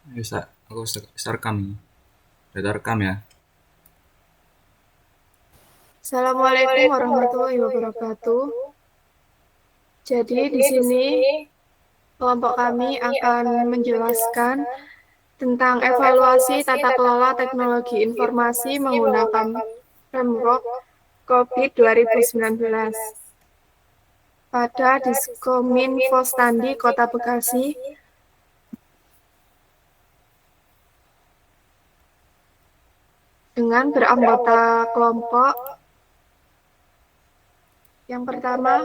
Bisa, bisa rekam ini. Udah rekam ya. Assalamualaikum warahmatullahi wabarakatuh. Jadi di sini kelompok kami akan menjelaskan tentang evaluasi tata kelola teknologi informasi menggunakan framework COVID 2019 pada Diskominfo Standi Kota Bekasi dengan beranggota kelompok yang pertama.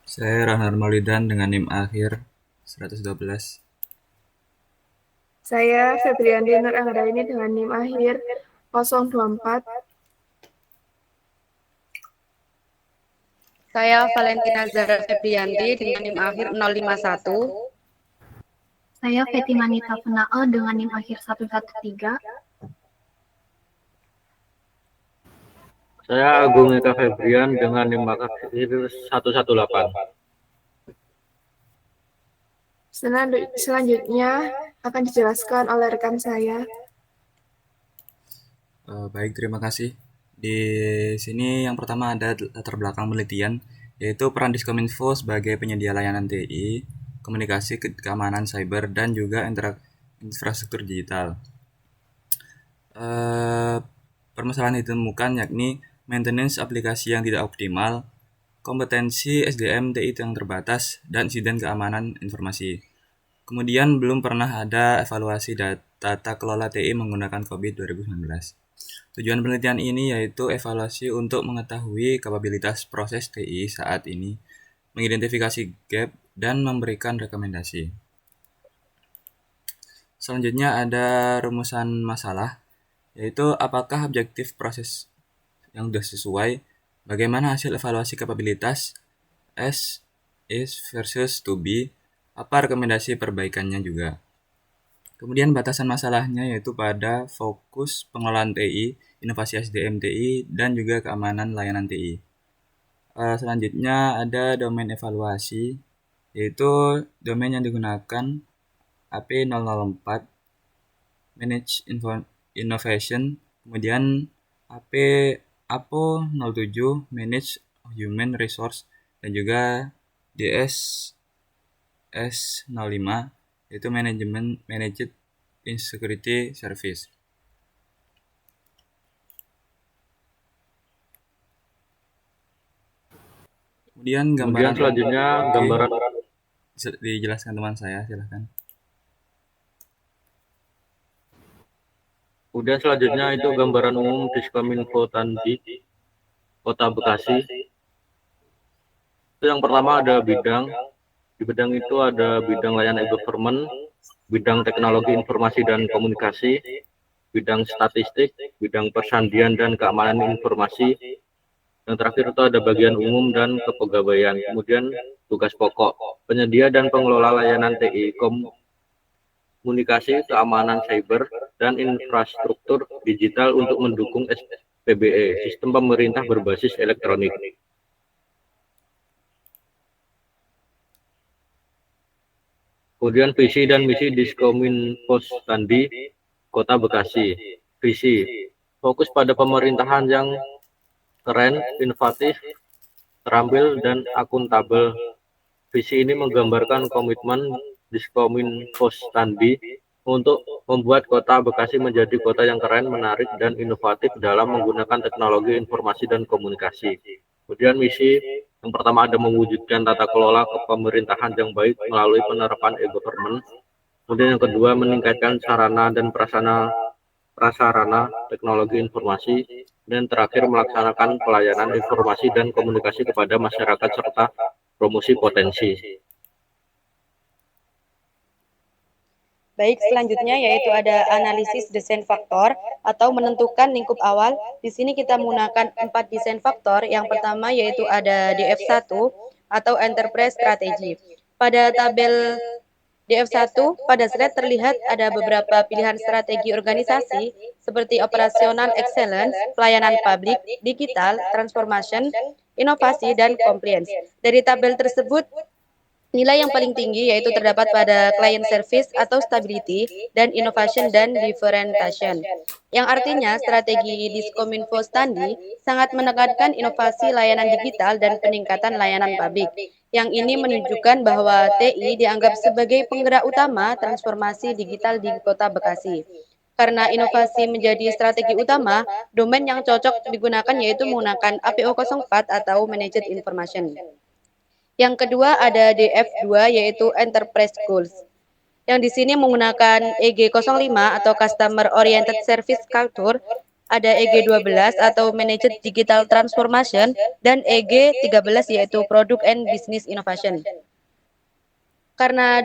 Saya Rahnar Maulidan dengan NIM akhir 112. Saya Febriandi Nur Anggraini dengan NIM akhir 024. Saya Valentina Zara Febrianti dengan NIM akhir 051. Saya Feti Manita Penael dengan NIM akhir 113. Saya Agung Eka Febrian dengan NIM akhir 118. Selanjutnya akan dijelaskan oleh rekan saya. Baik, terima kasih. Di sini yang pertama ada latar belakang penelitian, yaitu peran Diskominfo sebagai penyedia layanan TI, komunikasi, keamanan cyber, dan juga infrastruktur digital. Permasalahan yang ditemukan yakni maintenance aplikasi yang tidak optimal, kompetensi SDM TI yang terbatas, dan insiden keamanan informasi. Kemudian belum pernah ada evaluasi tata kelola TI menggunakan COVID 2019. Tujuan penelitian ini yaitu evaluasi untuk mengetahui kapabilitas proses TI saat ini, mengidentifikasi gap, dan memberikan rekomendasi. Selanjutnya ada rumusan masalah, yaitu apakah objektif proses yang sudah sesuai, bagaimana hasil evaluasi kapabilitas, S is versus to be, apa rekomendasi perbaikannya juga. Kemudian batasan masalahnya yaitu pada fokus pengelolaan TI, inovasi SDM TI, dan juga keamanan layanan TI. Selanjutnya ada domain evaluasi, yaitu domain yang digunakan AP004, Manage Innovation, kemudian AP APO 07, Manage Human Resource, dan juga DS S05, yaitu Managed Insecurity Service. Kemudian Selanjutnya gambaran bisa dijelaskan teman saya, silahkan. Selanjutnya itu gambaran umum Diskominfo Standi Kota Bekasi. Itu yang pertama ada bidang. Di bidang itu ada bidang layanan e-government, bidang teknologi informasi dan komunikasi, bidang statistik, bidang persandian dan keamanan informasi. Yang terakhir itu ada bagian umum dan kepegawaian. Kemudian tugas pokok, penyedia dan pengelola layanan TI, komunikasi, keamanan cyber, dan infrastruktur digital untuk mendukung SPBE, sistem pemerintah berbasis elektronik. Kemudian visi dan misi Diskominfo Standi Kota Bekasi. Visi, fokus pada pemerintahan yang keren, inovatif, terampil, dan akuntabel. Visi ini menggambarkan komitmen Diskominfo Standi untuk membuat Kota Bekasi menjadi kota yang keren, menarik, dan inovatif dalam menggunakan teknologi informasi dan komunikasi. Kemudian misi yang pertama ada mewujudkan tata kelola kepemerintahan yang baik melalui penerapan e-government. Kemudian yang kedua meningkatkan sarana dan prasarana teknologi informasi. Dan terakhir melaksanakan pelayanan informasi dan komunikasi kepada masyarakat serta promosi potensi. Baik, selanjutnya yaitu ada analisis desain faktor atau menentukan lingkup awal. Di sini kita menggunakan 4 desain faktor. Yang pertama yaitu ada DF1 atau Enterprise Strategy. Pada tabel DF1 pada slide terlihat ada beberapa pilihan strategi organisasi seperti operasional excellence, pelayanan publik, digital, transformation, inovasi, dan compliance. Dari tabel tersebut Nilai yang paling tinggi yaitu terdapat pada client service atau stability dan innovation dan differentiation. Yang artinya strategi Diskominfo Standi sangat menekankan inovasi layanan digital dan peningkatan layanan publik. Yang ini menunjukkan bahwa TI dianggap sebagai penggerak utama transformasi digital di Kota Bekasi. Karena inovasi menjadi strategi utama, domain yang cocok digunakan yaitu menggunakan APO04 atau Managed Information. Yang kedua ada DF2 yaitu Enterprise Goals. Yang di sini menggunakan EG05 atau Customer Oriented Service Culture, ada EG12 atau Managed Digital Transformation, dan EG13 yaitu Product and Business Innovation. Karena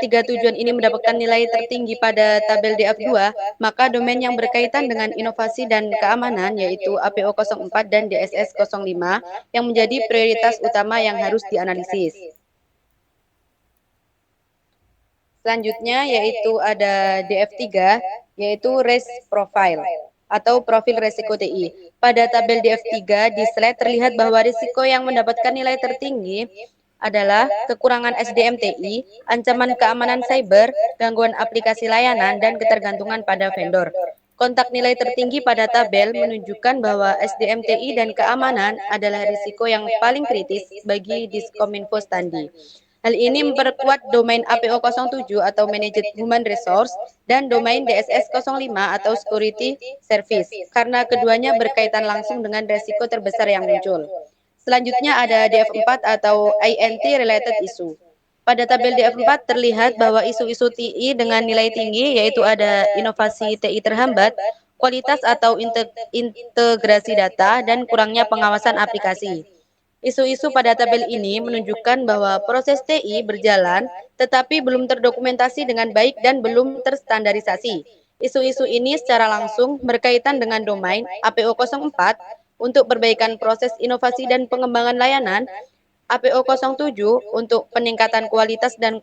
tiga tujuan ini mendapatkan nilai tertinggi pada tabel DF2, maka domain yang berkaitan dengan inovasi dan keamanan yaitu APO04 dan DSS05 yang menjadi prioritas utama yang harus dianalisis. Selanjutnya yaitu ada DF3 yaitu Risk Profile atau profil resiko TI. Pada tabel DF3 di slide terlihat bahwa risiko yang mendapatkan nilai tertinggi adalah kekurangan SDM TI, ancaman keamanan cyber, gangguan aplikasi layanan, dan ketergantungan pada vendor. Kontak nilai tertinggi pada tabel menunjukkan bahwa SDM TI dan keamanan adalah risiko yang paling kritis bagi Diskominfo Standi. Hal ini memperkuat domain APO07 atau Managed Human Resource dan domain DSS05 atau Security Service karena keduanya berkaitan langsung dengan risiko terbesar yang muncul. Selanjutnya ada DF4 atau INT Related Issue. Pada tabel DF4 terlihat bahwa isu-isu TI dengan nilai tinggi yaitu ada inovasi TI terhambat, kualitas atau integrasi data, dan kurangnya pengawasan aplikasi. Isu-isu pada tabel ini menunjukkan bahwa proses TI berjalan tetapi belum terdokumentasi dengan baik dan belum terstandarisasi. Isu-isu ini secara langsung berkaitan dengan domain APO04 untuk perbaikan proses inovasi dan pengembangan layanan, APO07 untuk peningkatan kualitas dan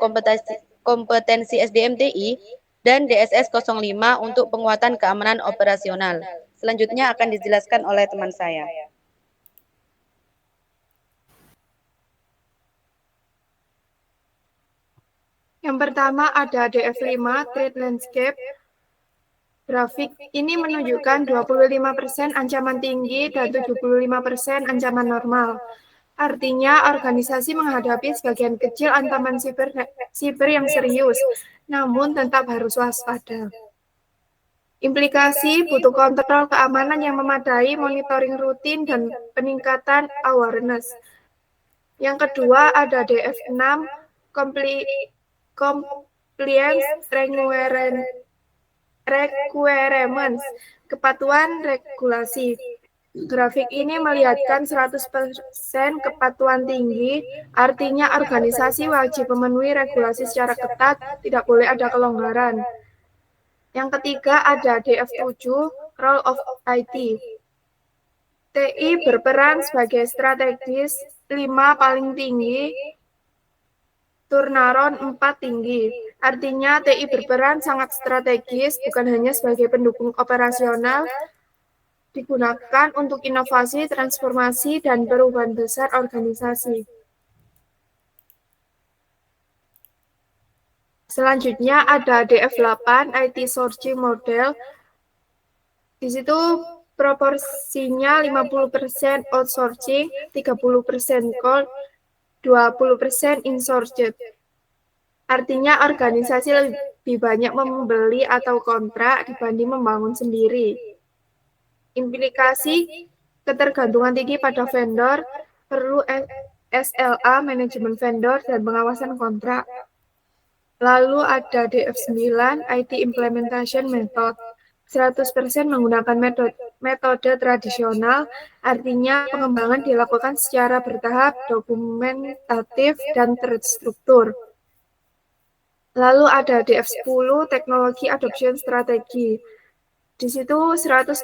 kompetensi SDM TI, dan DSS05 untuk penguatan keamanan operasional. Selanjutnya akan dijelaskan oleh teman saya. Yang pertama ada DF5, Trade Landscape. Grafik ini menunjukkan 25% ancaman tinggi dan 75% ancaman normal. Artinya, organisasi menghadapi sebagian kecil ancaman siber yang serius, namun tetap harus waspada. Implikasi butuh kontrol keamanan yang memadai, monitoring rutin, dan peningkatan awareness. Yang kedua ada DF6, Compliance Requirements, kepatuhan regulasi. Grafik ini melihatkan 100% kepatuhan tinggi, artinya organisasi wajib memenuhi regulasi secara ketat, tidak boleh ada kelonggaran. Yang ketiga ada DF7, Role of IT. TI berperan sebagai strategis, 5 paling tinggi, turnaround 4 tinggi. Artinya TI berperan sangat strategis, bukan hanya sebagai pendukung operasional, digunakan untuk inovasi, transformasi, dan perubahan besar organisasi. Selanjutnya ada DF8, IT Sourcing Model. Di situ proporsinya 50% outsourcing, 30% call, 20% insourced. Artinya organisasi lebih banyak membeli atau kontrak dibanding membangun sendiri. Implikasi ketergantungan tinggi pada vendor, perlu SLA, manajemen vendor, dan pengawasan kontrak. Lalu ada DF9, IT Implementation Method. 100% menggunakan metode tradisional, artinya pengembangan dilakukan secara bertahap, dokumentatif, dan terstruktur. Lalu ada DF10, Teknologi Adoption Strategy. Di situ 100%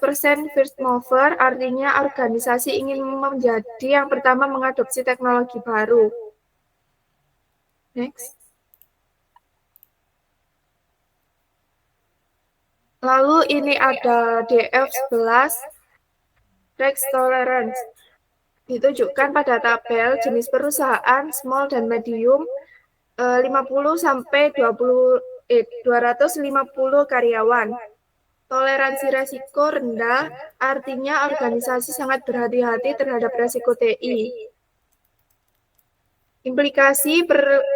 first mover, artinya organisasi ingin menjadi yang pertama mengadopsi teknologi baru. Next. Lalu ini ada DF11, Risk Tolerance. ditunjukkan pada tabel jenis perusahaan small dan medium 50 sampai 250 karyawan. Toleransi resiko rendah artinya organisasi sangat berhati-hati terhadap resiko TI. Implikasi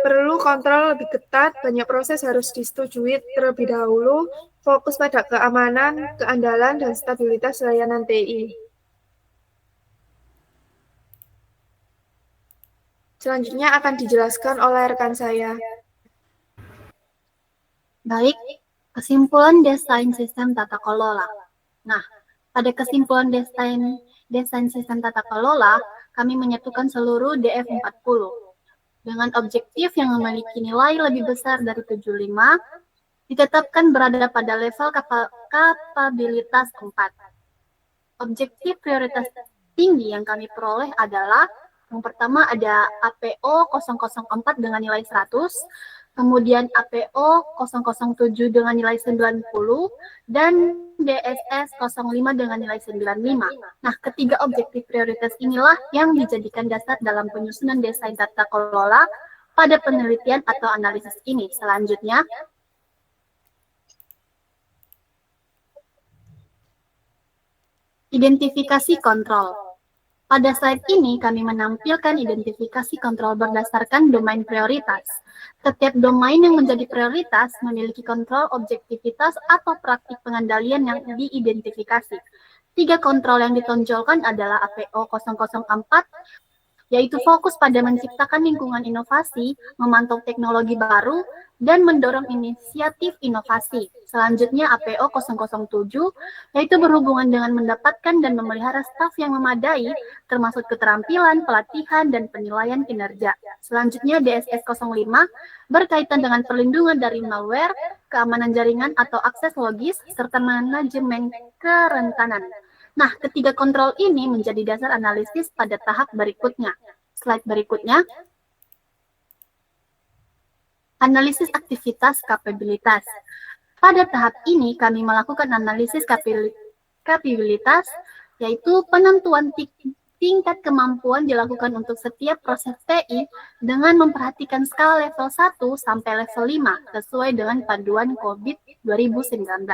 perlu kontrol lebih ketat, banyak proses harus disetujui terlebih dahulu, fokus pada keamanan, keandalan, dan stabilitas layanan TI. Selanjutnya akan dijelaskan oleh rekan saya. Baik, kesimpulan desain sistem tata kelola. Nah, pada kesimpulan desain sistem tata kelola, kami menyatukan seluruh DF40 dengan objektif yang memiliki nilai lebih besar dari 75, ditetapkan berada pada level kapabilitas 4. Objektif prioritas tinggi yang kami peroleh adalah yang pertama ada APO 004 dengan nilai 100, kemudian APO 007 dengan nilai 90, dan DSS 05 dengan nilai 95. Nah, ketiga objektif prioritas inilah yang dijadikan dasar dalam penyusunan desain tata kelola pada penelitian atau analisis ini. Selanjutnya, identifikasi kontrol. Pada slide ini, kami menampilkan identifikasi kontrol berdasarkan domain prioritas. Setiap domain yang menjadi prioritas memiliki kontrol objektivitas atau praktik pengendalian yang diidentifikasi. 3 kontrol yang ditonjolkan adalah APO 004, yaitu fokus pada menciptakan lingkungan inovasi, memantau teknologi baru, dan mendorong inisiatif inovasi. Selanjutnya APO 007, yaitu berhubungan dengan mendapatkan dan memelihara staf yang memadai, termasuk keterampilan, pelatihan, dan penilaian kinerja. Selanjutnya DSS 05, berkaitan dengan perlindungan dari malware, keamanan jaringan atau akses logis, serta manajemen kerentanan. Nah, ketiga kontrol ini menjadi dasar analisis pada tahap berikutnya. Slide berikutnya. Analisis aktivitas kapabilitas. Pada tahap ini, kami melakukan analisis kapabilitas, yaitu penentuan tingkat kemampuan dilakukan untuk setiap proses TI dengan memperhatikan skala level 1 sampai level 5 sesuai dengan panduan COVID 2019.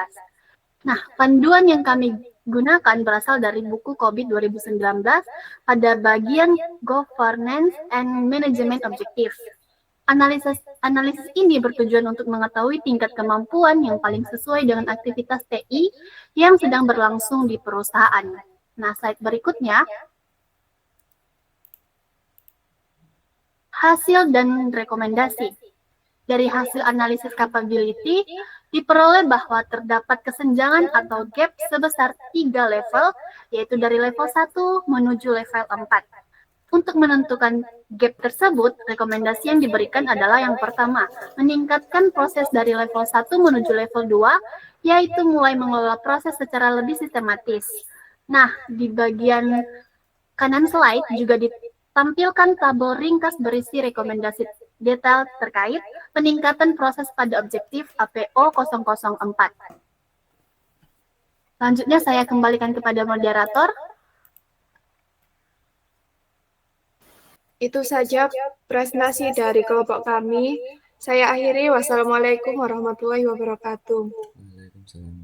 Nah, panduan yang kami gunakan berasal dari buku COVID 2019 pada bagian Governance and Management Objective. Analisis ini bertujuan untuk mengetahui tingkat kemampuan yang paling sesuai dengan aktivitas TI yang sedang berlangsung di perusahaan. Nah, slide berikutnya. Hasil dan rekomendasi. Dari hasil analisis capability, diperoleh bahwa terdapat kesenjangan atau gap sebesar 3 level, yaitu dari level 1 menuju level 4. Untuk menentukan gap tersebut, rekomendasi yang diberikan adalah yang pertama, meningkatkan proses dari level 1 menuju level 2, yaitu mulai mengelola proses secara lebih sistematis. Nah, di bagian kanan slide juga ditampilkan tabel ringkas berisi rekomendasi detail terkait peningkatan proses pada objektif APO 004. Selanjutnya saya kembalikan kepada moderator. Itu saja presentasi dari kelompok kami. Saya akhiri. Wassalamualaikum warahmatullahi wabarakatuh. Waalaikumsalam.